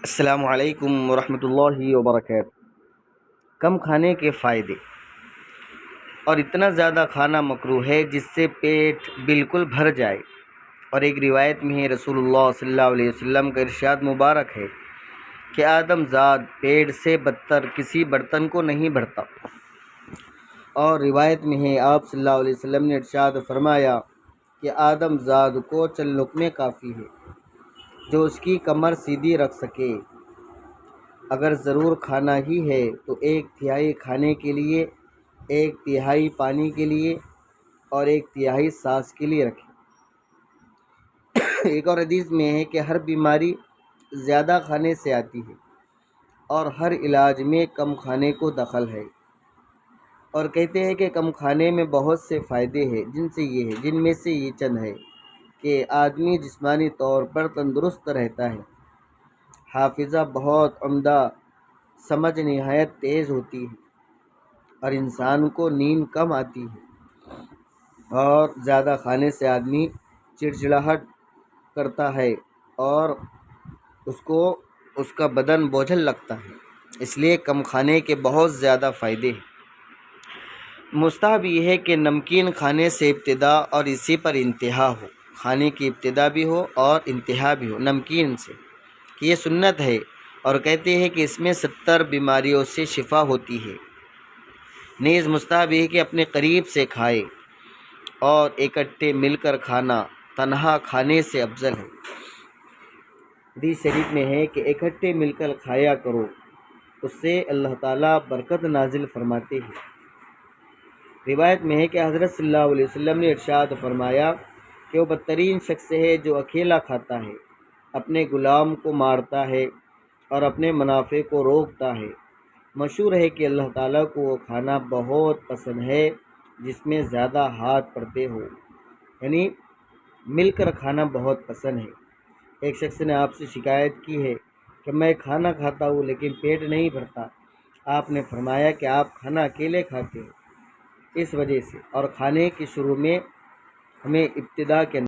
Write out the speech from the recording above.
السلام علیکم ورحمۃ اللہ وبرکاتہ۔ کم کھانے کے فائدے۔ اور اتنا زیادہ کھانا مکروہ ہے جس سے پیٹ بالکل بھر جائے، اور ایک روایت میں ہے رسول اللہ صلی اللہ علیہ وسلم کا ارشاد مبارک ہے کہ آدم زاد پیٹ سے بدتر کسی برتن کو نہیں بھرتا۔ اور روایت میں ہے آپ صلی اللہ علیہ وسلم نے ارشاد فرمایا کہ آدم زاد کو چند لقمے کافی ہے جو اس کی کمر سیدھی رکھ سکے۔ اگر ضرور کھانا ہی ہے تو 1/3 کھانے کے لیے، 1/3 پانی کے لیے اور 1/3 سانس کے لیے رکھیں۔ ایک اور حدیث میں ہے کہ ہر بیماری زیادہ کھانے سے آتی ہے اور ہر علاج میں کم کھانے کو دخل ہے، اور کہتے ہیں کہ کم کھانے میں بہت سے فائدے ہیں جن میں سے یہ چند ہے کہ آدمی جسمانی طور پر تندرست رہتا ہے، حافظہ بہت عمدہ، سمجھ نہایت تیز ہوتی ہے، اور انسان کو نیند کم آتی ہے، اور زیادہ کھانے سے آدمی چڑچڑاہٹ کرتا ہے اور اس کا بدن بوجھل لگتا ہے۔ اس لیے کم کھانے کے بہت زیادہ فائدے ہیں۔ مستحب یہ ہے کہ نمکین کھانے سے ابتدا اور اسی پر انتہا ہو، کھانے کی ابتدا بھی ہو اور انتہا بھی ہو نمکین سے، کہ یہ سنت ہے، اور کہتے ہیں کہ اس میں 70 بیماریوں سے شفا ہوتی ہے۔ نیز مستحب یہ ہے کہ اپنے قریب سے کھائے، اور اکٹھے مل کر کھانا تنہا کھانے سے افضل ہے۔ حدیث شریف میں ہے کہ اکٹھے مل کر کھایا کرو، اس سے اللہ تعالیٰ برکت نازل فرماتے ہیں۔ روایت میں ہے کہ حضرت صلی اللہ علیہ وسلم نے ارشاد فرمایا کہ وہ بدترین شخص ہے جو اکیلا کھاتا ہے، اپنے غلام کو مارتا ہے اور اپنے منافع کو روکتا ہے۔ مشہور ہے کہ اللہ تعالیٰ کو وہ کھانا بہت پسند ہے جس میں زیادہ ہاتھ پڑتے ہو، یعنی مل کر کھانا بہت پسند ہے۔ ایک شخص نے آپ سے شکایت کی ہے کہ میں کھانا کھاتا ہوں لیکن پیٹ نہیں بھرتا۔ آپ نے فرمایا کہ آپ کھانا اکیلے کھاتے ہو، اس وجہ سے، اور کھانے کی شروع میں ہمیں ابتدا کے